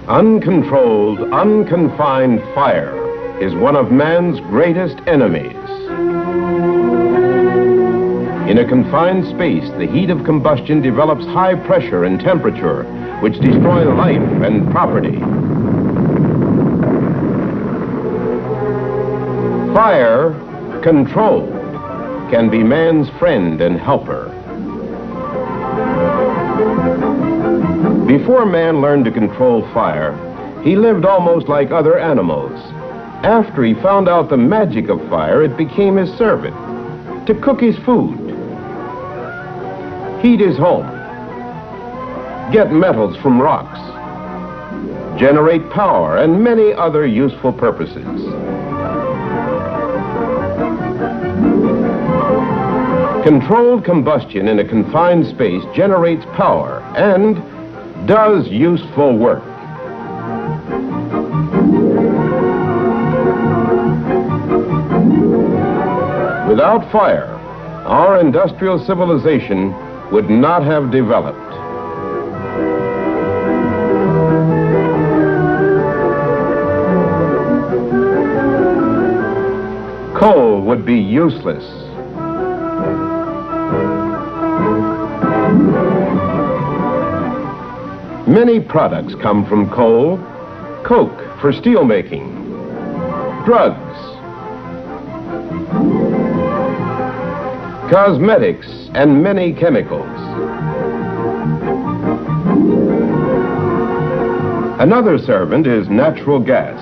Uncontrolled, unconfined fire is one of man's greatest enemies. In a confined space, the heat of combustion develops high pressure and temperature, which destroy life and property. Fire, controlled, can be man's friend and helper. Before man learned to control fire, he lived almost like other animals. After he found out the magic of fire, it became his servant to cook his food, heat his home, get metals from rocks, generate power, and many other useful purposes. Controlled combustion in a confined space generates power and does useful work. Without fire, our industrial civilization would not have developed. Coal would be useless. Many products come from coal: coke for steel making, drugs, cosmetics, and many chemicals. Another servant is natural gas.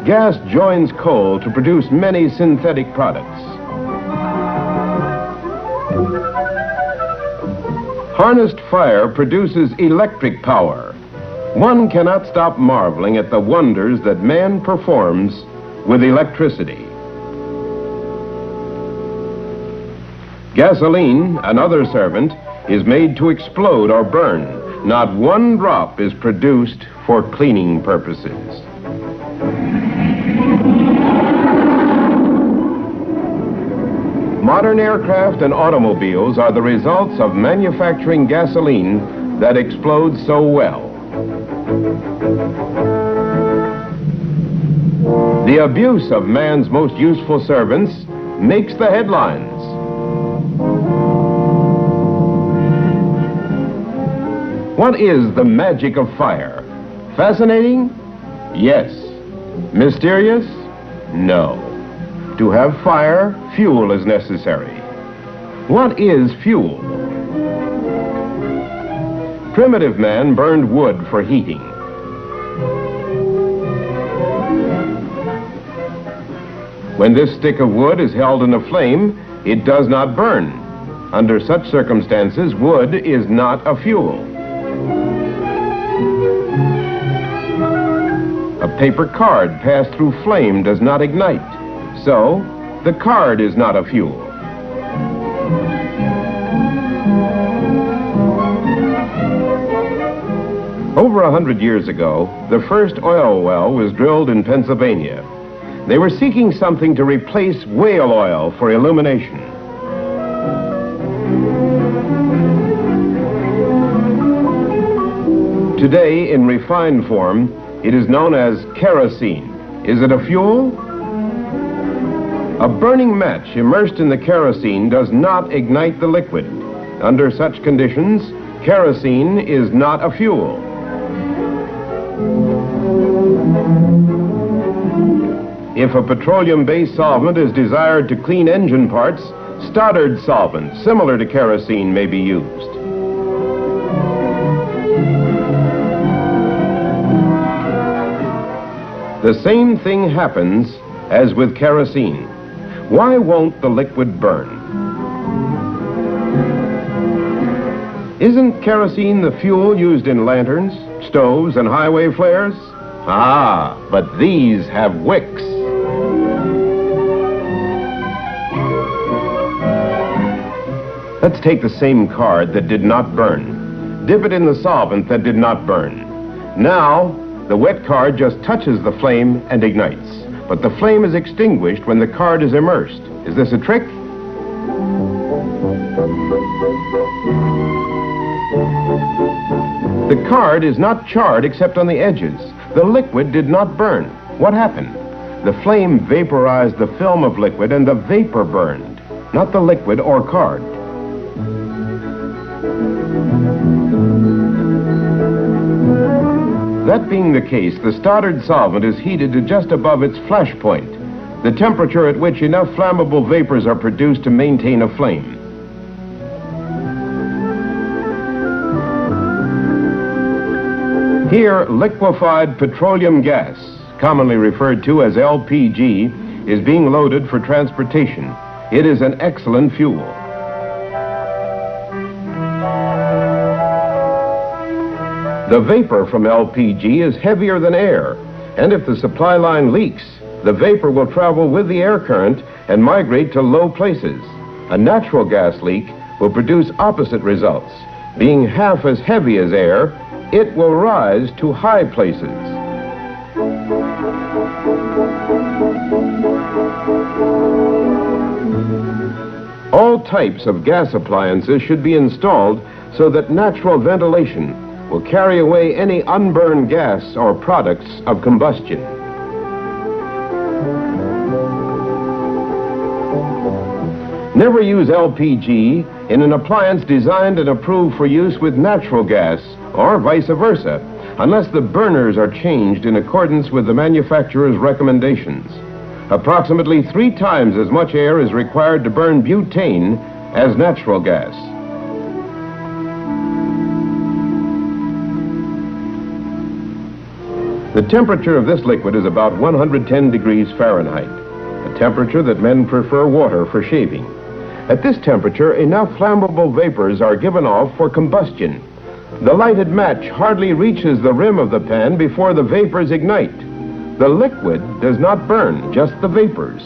Gas joins coal to produce many synthetic products. Harnessed fire produces electric power. One cannot stop marveling at the wonders that man performs with electricity. Gasoline, another servant, is made to explode or burn. Not one drop is produced for cleaning purposes. Modern aircraft and automobiles are the results of manufacturing gasoline that explodes so well. The abuse of man's most useful servants makes the headlines. What is the magic of fire? Fascinating? Yes. Mysterious? No. To have fire, fuel is necessary. What is fuel? Primitive man burned wood for heating. When this stick of wood is held in a flame, it does not burn. Under such circumstances, wood is not a fuel. A paper card passed through flame does not ignite. So, the card is not a fuel. Over 100 years ago, the first oil well was drilled in Pennsylvania. They were seeking something to replace whale oil for illumination. Today, in refined form, it is known as kerosene. Is it a fuel? A burning match immersed in the kerosene does not ignite the liquid. Under such conditions, kerosene is not a fuel. If a petroleum-based solvent is desired to clean engine parts, Stoddard solvent, similar to kerosene, may be used. The same thing happens as with kerosene. Why won't the liquid burn? Isn't kerosene the fuel used in lanterns, stoves, and highway flares? Ah, but these have wicks. Let's take the same card that did not burn. Dip it in the solvent that did not burn. Now, the wet card just touches the flame and ignites. But the flame is extinguished when the card is immersed. Is this a trick? The card is not charred except on the edges. The liquid did not burn. What happened? The flame vaporized the film of liquid and the vapor burned, not the liquid or card. That being the case, the Stoddard solvent is heated to just above its flash point, the temperature at which enough flammable vapors are produced to maintain a flame. Here, liquefied petroleum gas, commonly referred to as LPG, is being loaded for transportation. It is an excellent fuel. The vapor from LPG is heavier than air, and if the supply line leaks, the vapor will travel with the air current and migrate to low places. A natural gas leak will produce opposite results. Being half as heavy as air, it will rise to high places. All types of gas appliances should be installed so that natural ventilation will carry away any unburned gas or products of combustion. Never use LPG in an appliance designed and approved for use with natural gas, or vice versa, unless the burners are changed in accordance with the manufacturer's recommendations. Approximately 3 times as much air is required to burn butane as natural gas. The temperature of this liquid is about 110 degrees Fahrenheit, a temperature that men prefer water for shaving. At this temperature, enough flammable vapors are given off for combustion. The lighted match hardly reaches the rim of the pan before the vapors ignite. The liquid does not burn, just the vapors.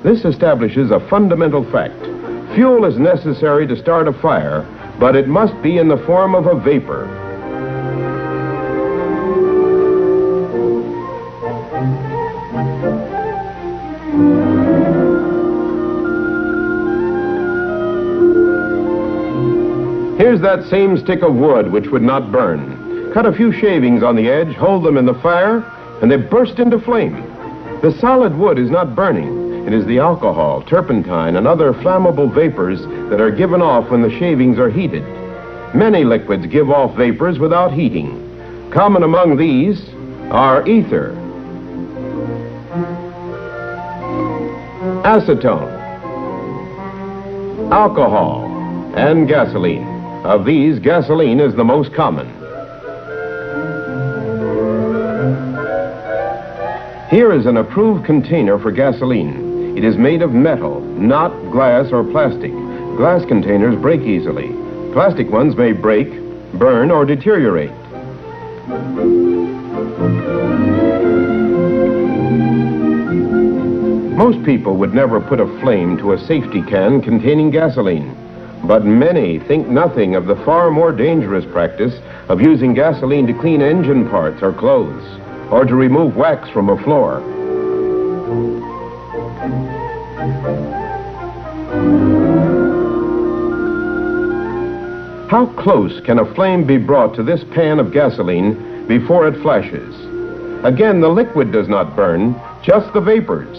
This establishes a fundamental fact. Fuel is necessary to start a fire, but it must be in the form of a vapor. Here's that same stick of wood which would not burn. Cut a few shavings on the edge, hold them in the fire, and they burst into flame. The solid wood is not burning. It is the alcohol, turpentine, and other flammable vapors that are given off when the shavings are heated. Many liquids give off vapors without heating. Common among these are ether, acetone, alcohol, and gasoline. Of these, gasoline is the most common. Here is an approved container for gasoline. It is made of metal, not glass or plastic. Glass containers break easily. Plastic ones may break, burn, or deteriorate. Most people would never put a flame to a safety can containing gasoline. But many think nothing of the far more dangerous practice of using gasoline to clean engine parts or clothes, or to remove wax from a floor. How close can a flame be brought to this pan of gasoline before it flashes? Again, the liquid does not burn, just the vapors.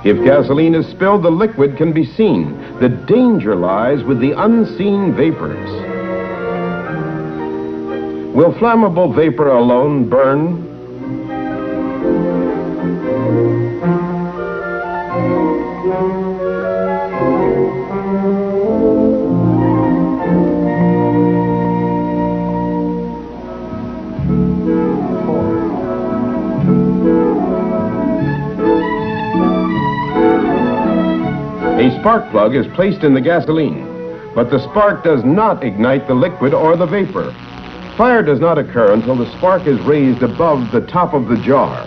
If gasoline is spilled, the liquid can be seen. The danger lies with the unseen vapors. Will flammable vapor alone burn? A spark plug is placed in the gasoline. but the spark does not ignite the liquid or the vapor. Fire does not occur until the spark is raised above the top of the jar.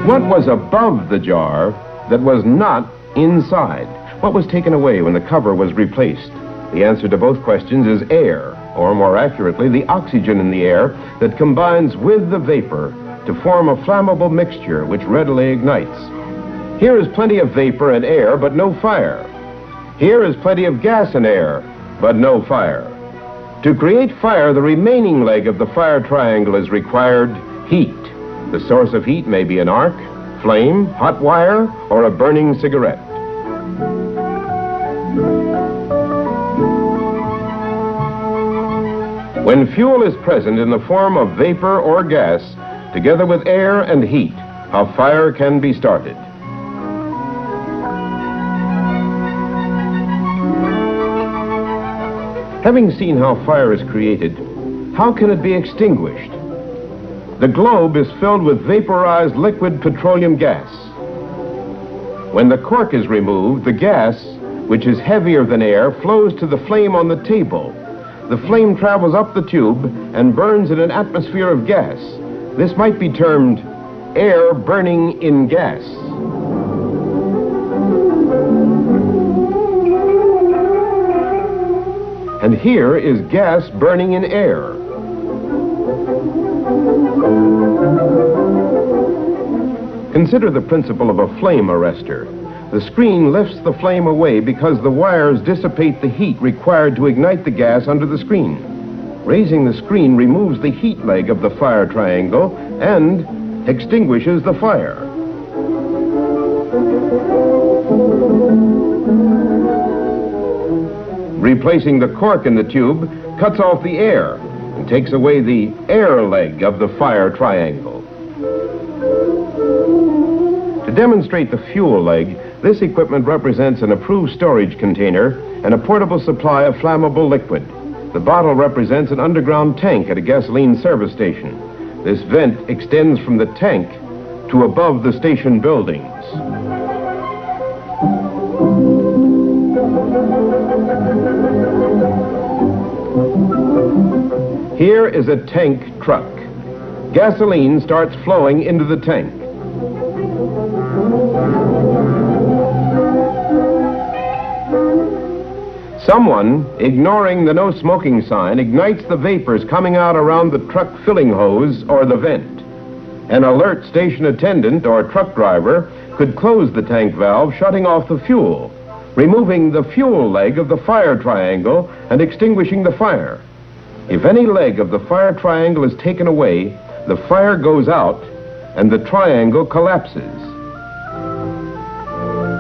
What was above the jar that was not inside? What was taken away when the cover was replaced? The answer to both questions is air, or more accurately, the oxygen in the air that combines with the vapor to form a flammable mixture which readily ignites. Here is plenty of vapor and air, but no fire. Here is plenty of gas and air, but no fire. To create fire, the remaining leg of the fire triangle is required: heat. The source of heat may be an arc, flame, hot wire, or a burning cigarette. When fuel is present in the form of vapor or gas, together with air and heat, a fire can be started. Having seen how fire is created, how can it be extinguished? The globe is filled with vaporized liquid petroleum gas. When the cork is removed, the gas, which is heavier than air, flows to the flame on the table. The flame travels up the tube and burns in an atmosphere of gas. This might be termed air burning in gas. And here is gas burning in air. Consider the principle of a flame arrestor. The screen lifts the flame away because the wires dissipate the heat required to ignite the gas under the screen. Raising the screen removes the heat leg of the fire triangle and extinguishes the fire. Replacing the cork in the tube cuts off the air and takes away the air leg of the fire triangle. To demonstrate the fuel leg, this equipment represents an approved storage container and a portable supply of flammable liquid. The bottle represents an underground tank at a gasoline service station. This vent extends from the tank to above the station buildings. Here is a tank truck. Gasoline starts flowing into the tank. Someone, ignoring the no smoking sign, ignites the vapors coming out around the truck filling hose or the vent. An alert station attendant or truck driver could close the tank valve, shutting off the fuel, removing the fuel leg of the fire triangle and extinguishing the fire. If any leg of the fire triangle is taken away, the fire goes out and the triangle collapses.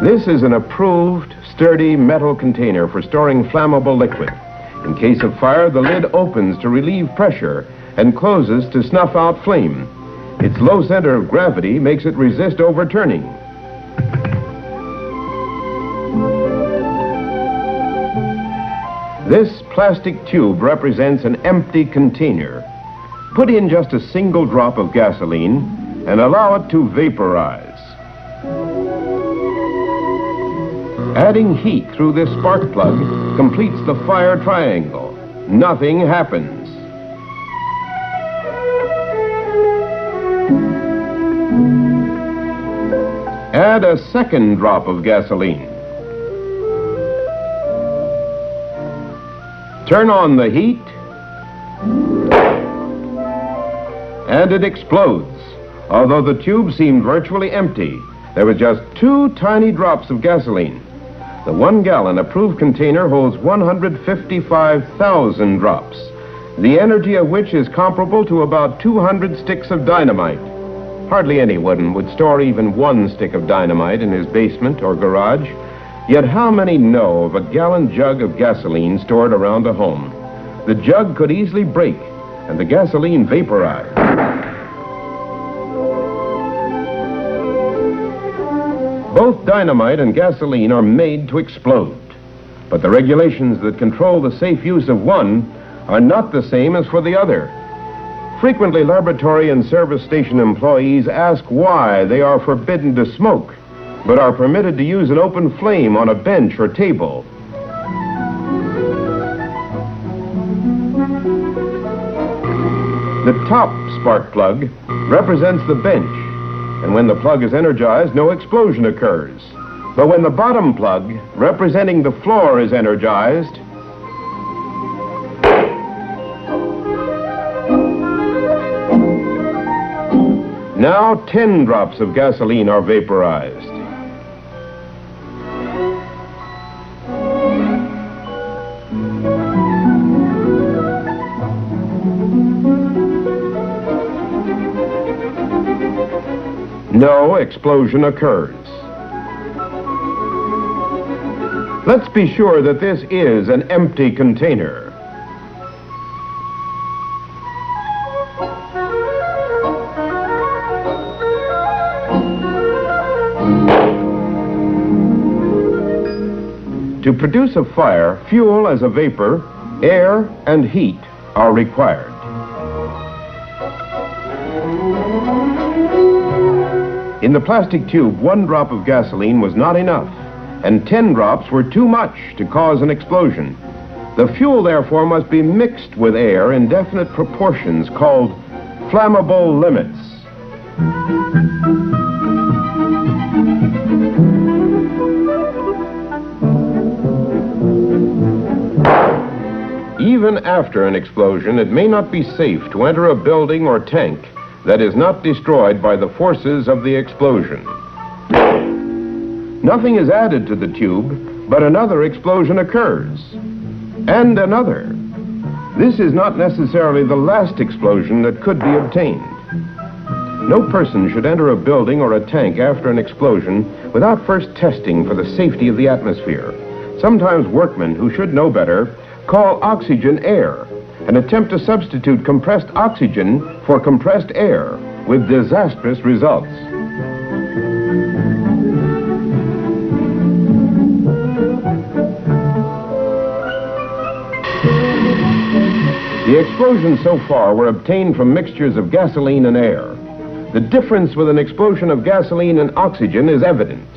This is an approved, sturdy metal container for storing flammable liquid. In case of fire, the lid opens to relieve pressure and closes to snuff out flame. Its low center of gravity makes it resist overturning. This plastic tube represents an empty container. Put in just a single drop of gasoline and allow it to vaporize. Adding heat through this spark plug completes the fire triangle. Nothing happens. Add a second drop of gasoline. Turn on the heat, and it explodes. Although the tube seemed virtually empty, there were just 2 tiny drops of gasoline. The 1-gallon approved container holds 155,000 drops, the energy of which is comparable to about 200 sticks of dynamite. Hardly anyone would store even 1 stick of dynamite in his basement or garage. Yet how many know of a gallon jug of gasoline stored around a home? The jug could easily break and the gasoline vaporize. Both dynamite and gasoline are made to explode, but the regulations that control the safe use of one are not the same as for the other. Frequently, laboratory and service station employees ask why they are forbidden to smoke. but are permitted to use an open flame on a bench or table. The top spark plug represents the bench, and when the plug is energized, no explosion occurs. But when the bottom plug, representing the floor, is energized, now 10 drops of gasoline are vaporized. No explosion occurs. Let's be sure that this is an empty container. To produce a fire, fuel as a vapor, air, and heat are required. In the plastic tube, 1 drop of gasoline was not enough, and 10 drops were too much to cause an explosion. The fuel, therefore, must be mixed with air in definite proportions called flammable limits. Even after an explosion, it may not be safe to enter a building or tank that is not destroyed by the forces of the explosion. Nothing is added to the tube, but another explosion occurs. And another. This is not necessarily the last explosion that could be obtained. No person should enter a building or a tank after an explosion without first testing for the safety of the atmosphere. Sometimes workmen who should know better call oxygen air and attempt to substitute compressed oxygen for compressed air with disastrous results. The explosions so far were obtained from mixtures of gasoline and air. The difference with an explosion of gasoline and oxygen is evident.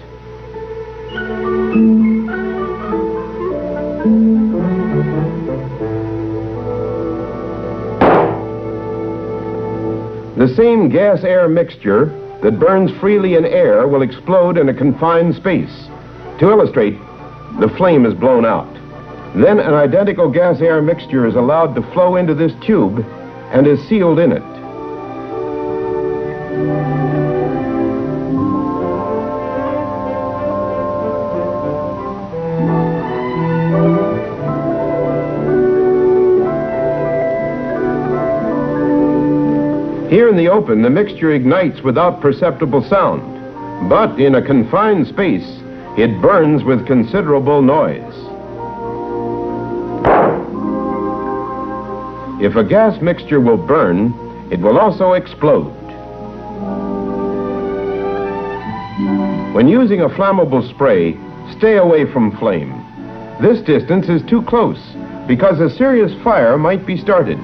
The same gas-air mixture that burns freely in air will explode in a confined space. To illustrate, the flame is blown out. Then an identical gas-air mixture is allowed to flow into this tube and is sealed in it. Here in the open, the mixture ignites without perceptible sound, but in a confined space, it burns with considerable noise. If a gas mixture will burn, it will also explode. When using a flammable spray, stay away from flame. This distance is too close because a serious fire might be started.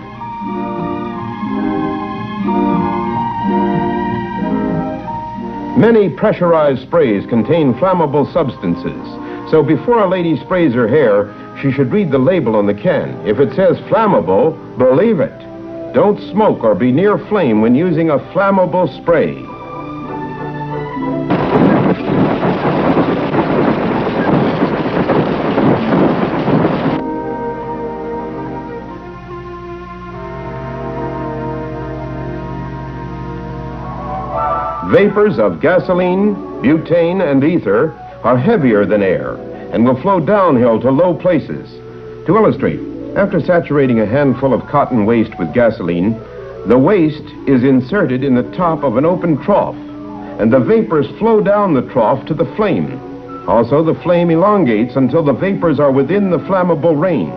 Many pressurized sprays contain flammable substances, so before a lady sprays her hair, she should read the label on the can. If it says flammable, believe it. Don't smoke or be near flame when using a flammable spray. Vapors of gasoline, butane, and ether are heavier than air and will flow downhill to low places. To illustrate, after saturating a handful of cotton waste with gasoline, the waste is inserted in the top of an open trough, and the vapors flow down the trough to the flame. Also, the flame elongates until the vapors are within the flammable range.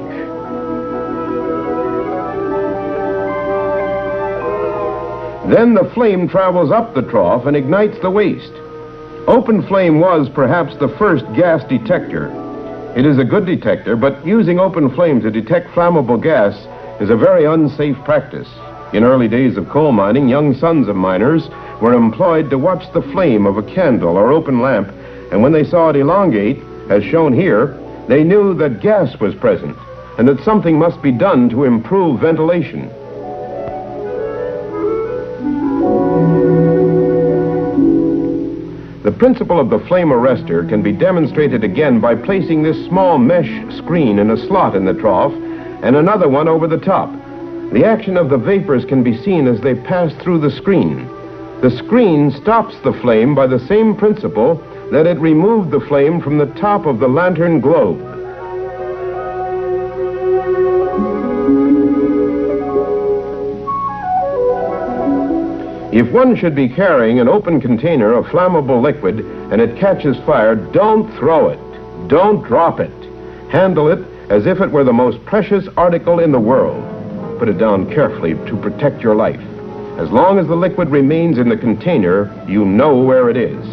Then the flame travels up the trough and ignites the waste. Open flame was perhaps the first gas detector. It is a good detector, but using open flame to detect flammable gas is a very unsafe practice. In early days of coal mining, young sons of miners were employed to watch the flame of a candle or open lamp And when they saw it elongate, as shown here, they knew that gas was present and that something must be done to improve ventilation. The principle of the flame arrestor can be demonstrated again by placing this small mesh screen in a slot in the trough and another one over the top. The action of the vapors can be seen as they pass through the screen. The screen stops the flame by the same principle that it removed the flame from the top of the lantern globe. If one should be carrying an open container of flammable liquid and it catches fire, don't throw it. Don't drop it. Handle it as if it were the most precious article in the world. Put it down carefully to protect your life. As long as the liquid remains in the container, you know where it is.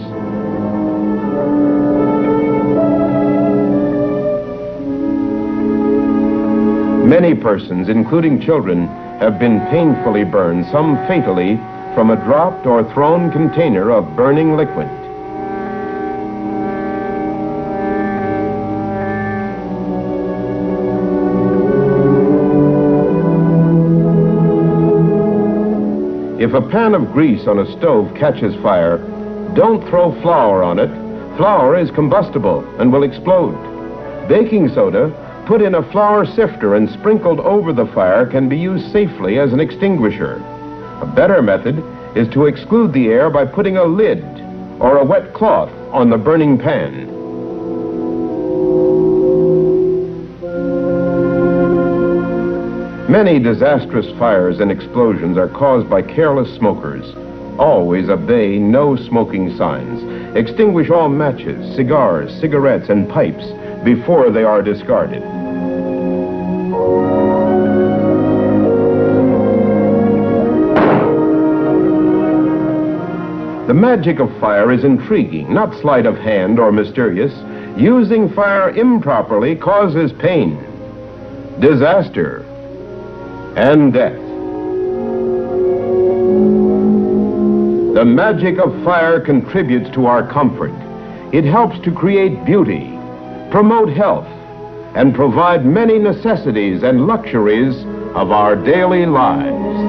Many persons, including children, have been painfully burned, some fatally, from a dropped or thrown container of burning liquid. If a pan of grease on a stove catches fire, don't throw flour on it. Flour is combustible and will explode. Baking soda, put in a flour sifter and sprinkled over the fire, can be used safely as an extinguisher. A better method is to exclude the air by putting a lid or a wet cloth on the burning pan. Many disastrous fires and explosions are caused by careless smokers. Always obey no smoking signs. Extinguish all matches, cigars, cigarettes, and pipes before they are discarded. The magic of fire is intriguing, not sleight of hand or mysterious. Using fire improperly causes pain, disaster, and death. The magic of fire contributes to our comfort. It helps to create beauty, promote health, and provide many necessities and luxuries of our daily lives.